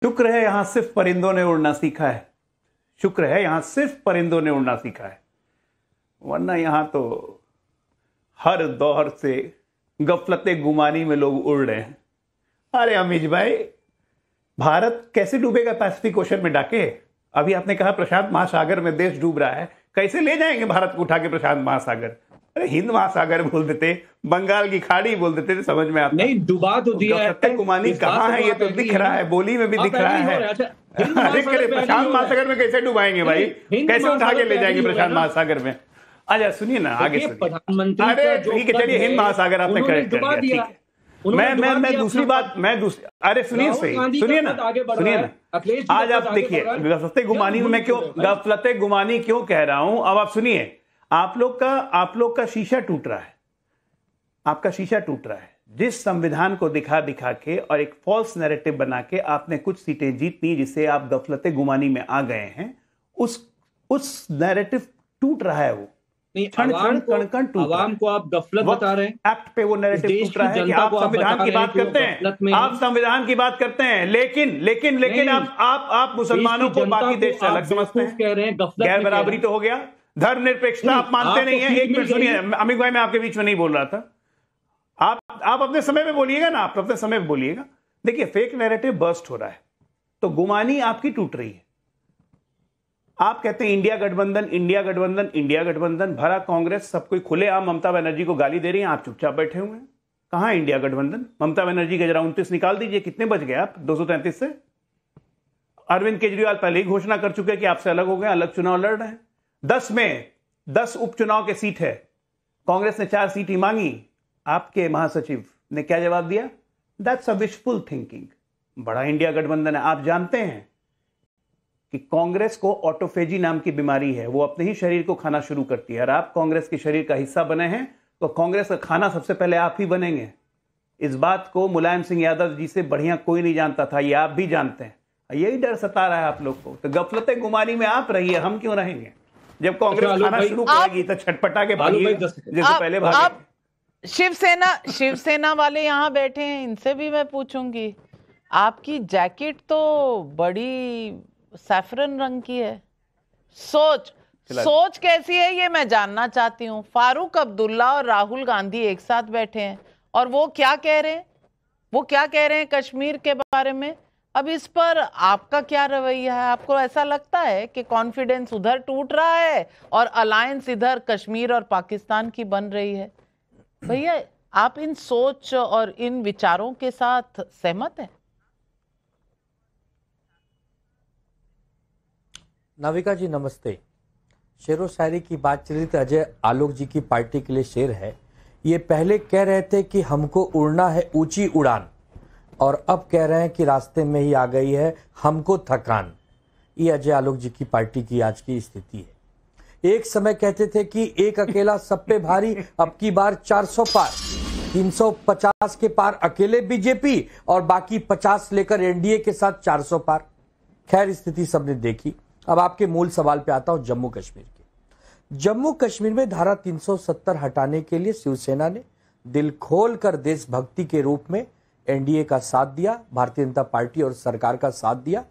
शुक्र है यहां सिर्फ परिंदों ने उड़ना सीखा है। शुक्र है यहां सिर्फ परिंदों ने उड़ना सीखा है, वरना यहां तो हर दौर से गफलते गुमानी में लोग उड़ रहे हैं। अरे अमीज भाई, भारत कैसे डूबेगा पैसिफिक ओशन में डाके? अभी आपने कहा प्रशांत महासागर में देश डूब रहा है, कैसे ले जाएंगे भारत को उठा के प्रशांत महासागर? अरे हिंद महासागर बोल देते, बंगाल की खाड़ी बोल देते तो समझ में आता। नहीं, डुबा तो दिया है। गुमानी कहाँ है? ये तो दिख रहा है, बोली में भी दिख रहा है। अरे प्रशांत महासागर में कैसे डुबाएंगे भाई? कैसे उठा के ले जाएंगे प्रशांत महासागर में? अच्छा सुनिए ना, आगे प्रधानमंत्री। अरे ठीक है, चलिए हिंद महासागर आपने करेक्ट कर दिया। मैं दूसरी बात अरे सुनिए ना, आज आप देखिए गफलते गुमानी में मैं क्यों गफलते गुमानी क्यों कह रहा हूं। अब आप सुनिए, आप लोग का शीशा टूट रहा है, आपका शीशा टूट रहा है। जिस संविधान को दिखा के और एक फॉल्स नैरेटिव बना के आपने कुछ सीटें जीतनी, जिससे आप गफलते गुमानी में आ गए हैं, उस नैरेटिव टूट रहा है। वो आवाम को आप गफलत बता रहे हैं। एक्ट पे वो नैरेटिव टूट रहा है कि आप संविधान की बात करते हैं, आप संविधान की बात करते हैं, लेकिन आप मुसलमानों को बाकी देश से अलग समझते हैं। कह रहे हैं गैर बराबरी तो हो गया, धर्मनिरपेक्षता आप मानते नहीं है। एक मिनट सुनिए अमित भाई, मैं आपके बीच में नहीं बोल रहा था, आप अपने समय में बोलिएगा ना, आप अपने समय में बोलिएगा। देखिए फेक नैरेटिव बर्स्ट हो रहा है, तो गुमानी आपकी टूट रही है। आप कहते हैं इंडिया गठबंधन भरा कांग्रेस, सब कोई खुलेआम ममता बनर्जी को गाली दे रही है, आप चुपचाप बैठे हुए हैं। कहां इंडिया गठबंधन? ममता बनर्जी के जरा 29 निकाल दीजिए, कितने बच गए आप 233 से? अरविंद केजरीवाल पहले ही घोषणा कर चुके हैं कि आपसे अलग हो गए, अलग चुनाव लड़ रहे हैं। 10 में 10 उपचुनाव के सीट है, कांग्रेस ने 4 सीट ही मांगी। आपके महासचिव ने क्या जवाब दिया? That's a wishful thinking. बड़ा इंडिया गठबंधन है। आप जानते हैं कि कांग्रेस को ऑटोफेजी नाम की बीमारी है, वो अपने ही शरीर को खाना शुरू करती है। और आप कांग्रेस के शरीर का हिस्सा बने हैं तो कांग्रेस का खाना सबसे पहले आप ही बनेंगे। इस बात को मुलायम सिंह यादव जी से बढ़िया कोई नहीं जानता था, ये आप भी जानते हैं। यही डर सता रहा है आप लोग को। तो गफलते गुमानी में आप रहिए, हम क्यों रहेंगे? जब कांग्रेस खाना शुरू करेगी तो छटपटा के भागिए जैसे पहले भागे। शिवसेना वाले यहाँ बैठे हैं, इनसे भी मैं पूछूंगी, आपकी जैकेट तो बड़ी सैफरन रंग की है, सोच कैसी है ये मैं जानना चाहती हूँ। फारूक अब्दुल्ला और राहुल गांधी एक साथ बैठे हैं और वो क्या कह रहे हैं कश्मीर के बारे में। अब इस पर आपका क्या रवैया है? आपको ऐसा लगता है कि कॉन्फिडेंस उधर टूट रहा है और अलायंस इधर कश्मीर और पाकिस्तान की बन रही है? भैया आप इन सोच और इन विचारों के साथ सहमत हैं? नाविका जी नमस्ते। शेरो शायरी की बात चली तो अजय आलोक जी की पार्टी के लिए शेर है। ये पहले कह रहे थे कि हमको उड़ना है ऊंची उड़ान, और अब कह रहे हैं कि रास्ते में ही आ गई है हमको थकान। ये अजय आलोक जी की पार्टी की आज की स्थिति है। एक समय कहते थे कि एक अकेला सब पे भारी, अब की बार 400 पार, 350 के पार अकेले बीजेपी और बाकी 50 लेकर एनडीए के साथ 400 पार। खैर स्थिति सबने देखी। अब आपके मूल सवाल पे आता हूं, जम्मू कश्मीर के। जम्मू कश्मीर में धारा 370 हटाने के लिए शिवसेना ने दिल खोलकर देशभक्ति के रूप में एनडीए का साथ दिया, भारतीय जनता पार्टी और सरकार का साथ दिया।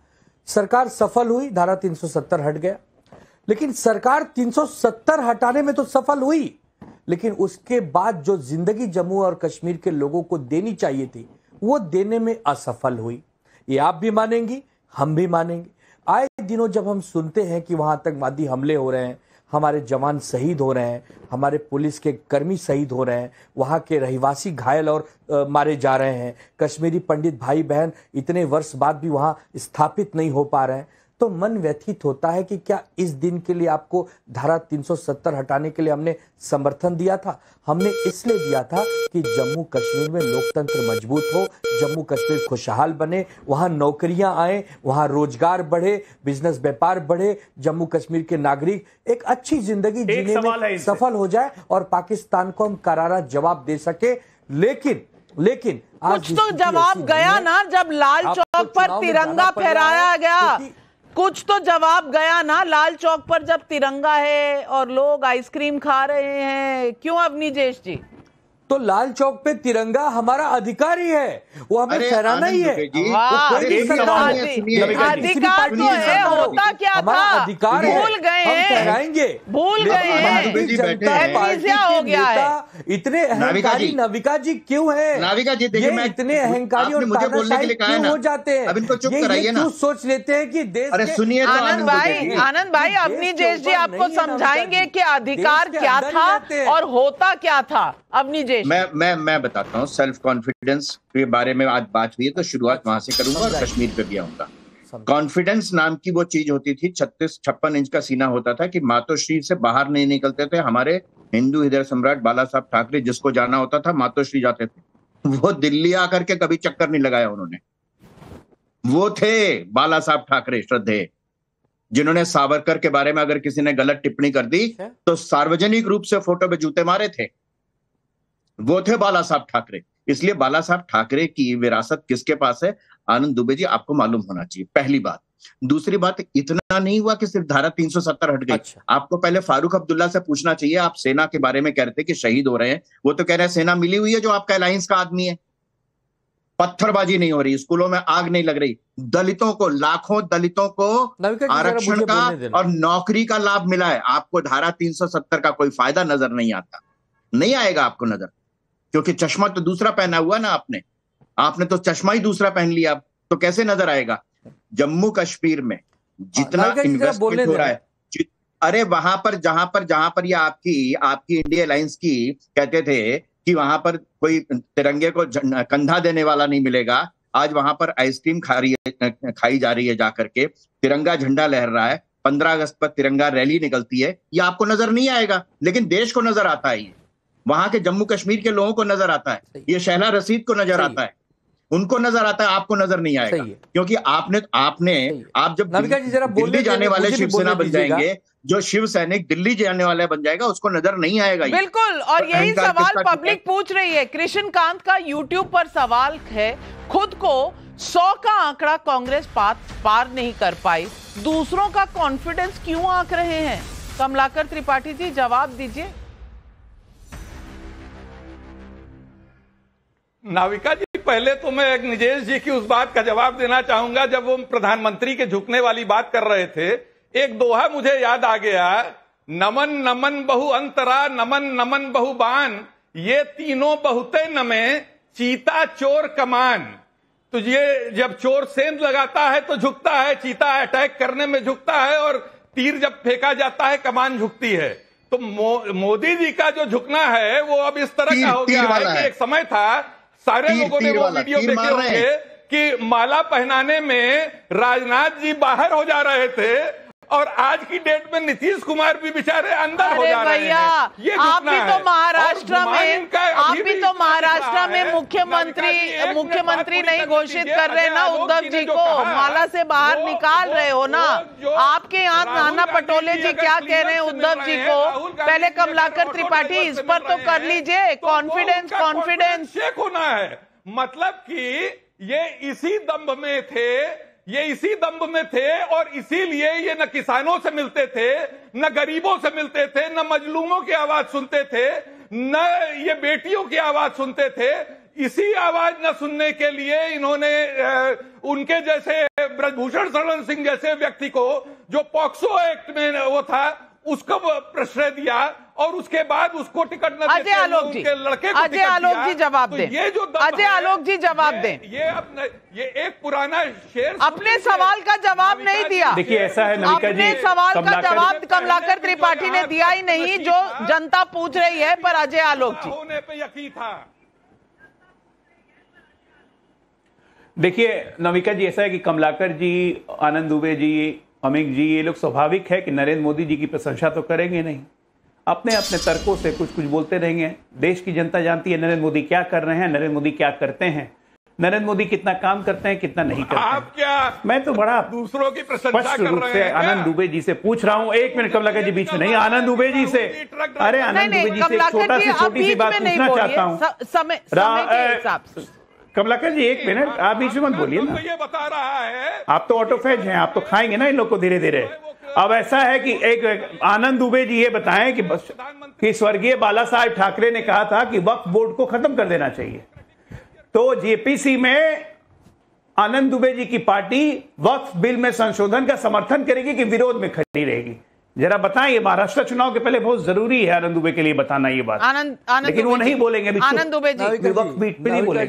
सरकार सफल हुई, धारा 370 हट गया। लेकिन सरकार 370 हटाने में तो सफल हुई, लेकिन उसके बाद जो जिंदगी जम्मू और कश्मीर के लोगों को देनी चाहिए थी वो देने में असफल हुई। ये आप भी मानेंगी, हम भी मानेंगे। आए दिनों जब हम सुनते हैं कि वहां आतंकवादी हमले हो रहे हैं, हमारे जवान शहीद हो रहे हैं, हमारे पुलिस के कर्मी शहीद हो रहे हैं, वहां के रहवासी घायल और मारे जा रहे हैं, कश्मीरी पंडित भाई बहन इतने वर्ष बाद भी वहां स्थापित नहीं हो पा रहे हैं, तो मन व्यथित होता है कि क्या इस दिन के लिए आपको धारा 370 हटाने के लिए हमने समर्थन दिया था? हमने इसलिए दिया था कि जम्मू कश्मीर में लोकतंत्र मजबूत हो, जम्मू कश्मीर खुशहाल बने, वहां नौकरियां आए, वहां रोजगार बढ़े, बिजनेस व्यापार बढ़े, जम्मू कश्मीर के नागरिक एक अच्छी जिंदगी जीने में सफल हो जाए और पाकिस्तान को हम करारा जवाब दे सके। लेकिन कुछ तो जवाब गया ना, जब लाल चौक पर तिरंगा फहराया गया, कुछ तो जवाब गया ना। लाल चौक पर जब तिरंगा है और लोग आइसक्रीम खा रहे हैं, क्यों अवनीजेश जी? तो लाल चौक पे तिरंगा हमारा अधिकार ही है, वो हमें फहराना ही है। अधिकार तो है, होता क्या था, अधिकार भूल गए हैं, फहराएंगे, भूल गए हैं। जनता पार्टी हो गया इतने अहंकारी नाविका जी क्यों है? नाविका जी देखिए, मैं इतने अहंकारी और तानाशाही क्यों हो जाते हैं? अब इनको चुप कराइए ना। क्यों सोच लेते हैं कि देश? अरे सुनिए तो आनंद भाई अवनीजेश जी आपको समझाएंगे कि अधिकार क्या था और होता क्या था। अवनीजेश, मैं बताता हूँ। सेल्फ कॉन्फिडेंस के बारे में आज बात हुई है तो शुरुआत वहां से करूंगा और कश्मीर पे भी आऊंगा। कॉन्फिडेंस नाम की वो चीज होती थी, 36-56 इंच का सीना होता था कि मातोश्री से बाहर नहीं निकलते थे। हमारे हिंदू हृदय सम्राट बाला साहब ठाकरे, जिसको जाना होता था मातोश्री जाते थे, वो दिल्ली आकर के कभी चक्कर नहीं लगाया उन्होंने। वो थे बाला साहब ठाकरे श्रद्धेय, जिन्होंने सावरकर के बारे में अगर किसी ने गलत टिप्पणी कर दी तो सार्वजनिक रूप से फोटो पे जूते मारे थे। वो थे बाला साहब ठाकरे। इसलिए बाला साहब ठाकरे की विरासत किसके पास है? आनंद दुबे जी, आपको मालूम होना चाहिए, पहली बात। दूसरी बात, इतना नहीं हुआ कि सिर्फ धारा 370 हट गई। अच्छा। आपको पहले फारूक अब्दुल्ला से पूछना चाहिए। आप सेना के बारे में कह रहे थे कि शहीद हो रहे हैं, वो तो कह रहे हैं सेना मिली हुई है जो आपका अलायंस का आदमी है। पत्थरबाजी नहीं हो रही, स्कूलों में आग नहीं लग रही, दलितों को, लाखों दलितों को आरक्षण का और नौकरी का लाभ मिला है। आपको धारा 370 का कोई फायदा नजर नहीं आता, नहीं आएगा आपको नजर, क्योंकि चश्मा तो दूसरा पहना हुआ ना आपने तो चश्मा ही दूसरा पहन लिया, तो कैसे नजर आएगा? जम्मू कश्मीर में जितना इन्वेस्टमेंट हो रहा है, अरे वहां पर जहां पर ये आपकी इंडिया अलायंस की कहते थे कि वहां पर कोई तिरंगे को कंधा देने वाला नहीं मिलेगा, आज वहां पर आइसक्रीम खाई जा रही है, जाकर के तिरंगा झंडा लहर रहा है, 15 अगस्त पर तिरंगा रैली निकलती है। ये आपको नजर नहीं आएगा, लेकिन देश को नजर आता है, ये वहां के जम्मू कश्मीर के लोगों को नजर आता है, ये शहला रशीद को नजर आता है, उनको नजर आता है, आपको नजर नहीं आएगा। क्योंकि आप जब दिल्ली जाने वाले शिवसेना बन जाएंगे, जो शिव सैनिक दिल्ली जाने वाला बन जाएगा, उसको नजर नहीं आएगा। बिल्कुल, और यही सवाल पब्लिक पूछ रही है। कृष्णकांत का यूट्यूब पर सवाल है, खुद को 100 का आंकड़ा कांग्रेस पार नहीं कर पाई, दूसरों का कॉन्फिडेंस क्यों आंक रहे हैं? कमलाकर त्रिपाठी जी जवाब दीजिए। नाविका जी, पहले तो मैं अग्निजेश जी की उस बात का जवाब देना चाहूंगा जब वो प्रधानमंत्री के झुकने वाली बात कर रहे थे। एक दोहा मुझे याद आ गया, नमन नमन बहु अंतरा, नमन नमन बहु बान, ये तीनों बहुते नमे, चीता चोर कमान। तो ये जब चोर सेंध लगाता है तो झुकता है, चीता अटैक करने में झुकता है, और तीर जब फेंका जाता है कमान झुकती है। तो मोदी जी का जो झुकना है वो अब इस तरह का हो गया है कि एक समय था, सारे लोगों ने वो वीडियो देखे होंगे कि माला पहनाने में राजनाथ जी बाहर हो जा रहे थे, और आज की डेट में नीतीश कुमार भी बेचारे अंदर हो जा रहे हैं। ये आप भी तो महाराष्ट्र में मुख्यमंत्री नहीं घोषित कर रहे ना उद्धव जी को, माला से बाहर निकाल रहे हो ना। आपके यहाँ नाना पटोले जी क्या कह रहे हैं उद्धव जी को? पहले कमलाकर त्रिपाठी इस पर तो कर लीजिए। कॉन्फिडेंस शेक होना है, मतलब कि ये इसी दम्भ में थे, और इसीलिए ये न किसानों से मिलते थे, न गरीबों से मिलते थे, न मजलूमों की आवाज सुनते थे, न ये बेटियों की आवाज सुनते थे। इसी आवाज न सुनने के लिए इन्होंने उनके जैसे ब्रजभूषण शरण सिंह जैसे व्यक्ति को, जो पॉक्सो एक्ट में वो था, उसको प्रश्रय दिया, और उसके बाद उसको टिकट न देते उनके लड़के को अजय आलोक जी जवाब दें। ये जो अजय आलोक जी जवाब दें। ये एक पुराना शेर, अपने सवाल का जवाब नहीं दिया। देखिए ऐसा है नमिका जी, अपने सवाल का जवाब कमलाकर त्रिपाठी ने दिया ही नहीं, जो जनता पूछ रही है। पर अजय आलोक जी, होने पे यकीन था। देखिए नमिका जी, ऐसा है कि कमलाकर जी, आनंद दुबे जी, अमित जी, ये लोग स्वाभाविक है कि नरेंद्र मोदी जी की प्रशंसा तो करेंगे नहीं, अपने अपने तर्कों से कुछ कुछ बोलते रहेंगे। देश की जनता जानती है नरेंद्र मोदी क्या कर रहे हैं, नरेंद्र मोदी क्या करते हैं, नरेंद्र मोदी कितना काम करते हैं, कितना नहीं करते। आप क्या, मैं तो बड़ा दूसरों की प्रशंसा कर रूप रहे से हैं आनंद दुबे जी से पूछ रहा हूं। एक मिनट कमलाकर जी, बीच में नहीं, आनंद दुबे जी से, अरे आनंद दुबे जी से छोटी सी बात पूछना चाहता हूँ। कमलाकर जी एक मिनट, आप बीच में मत बोलिए ना। ये बता रहा है, आप तो ऑटोफेज हैं, आप तो खाएंगे ना इन लोग को धीरे धीरे। अब ऐसा है कि एक आनंद दुबे जी ये बताएं कि स्वर्गीय बाला साहेब ठाकरे ने कहा था कि वक्फ बोर्ड को खत्म कर देना चाहिए, तो जेपीसी में आनंद दुबे जी की पार्टी वक्फ बिल में संशोधन का समर्थन करेगी कि विरोध में खड़ी रहेगी? जरा बताएं, ये महाराष्ट्र चुनाव के पहले बहुत जरूरी है आनंद दुबे के लिए बताना ये बात। आनंद लेकिन वो नहीं बोलेंगे, आनंद दुबे जी वक्फ बिल पे नहीं बोलेंगे।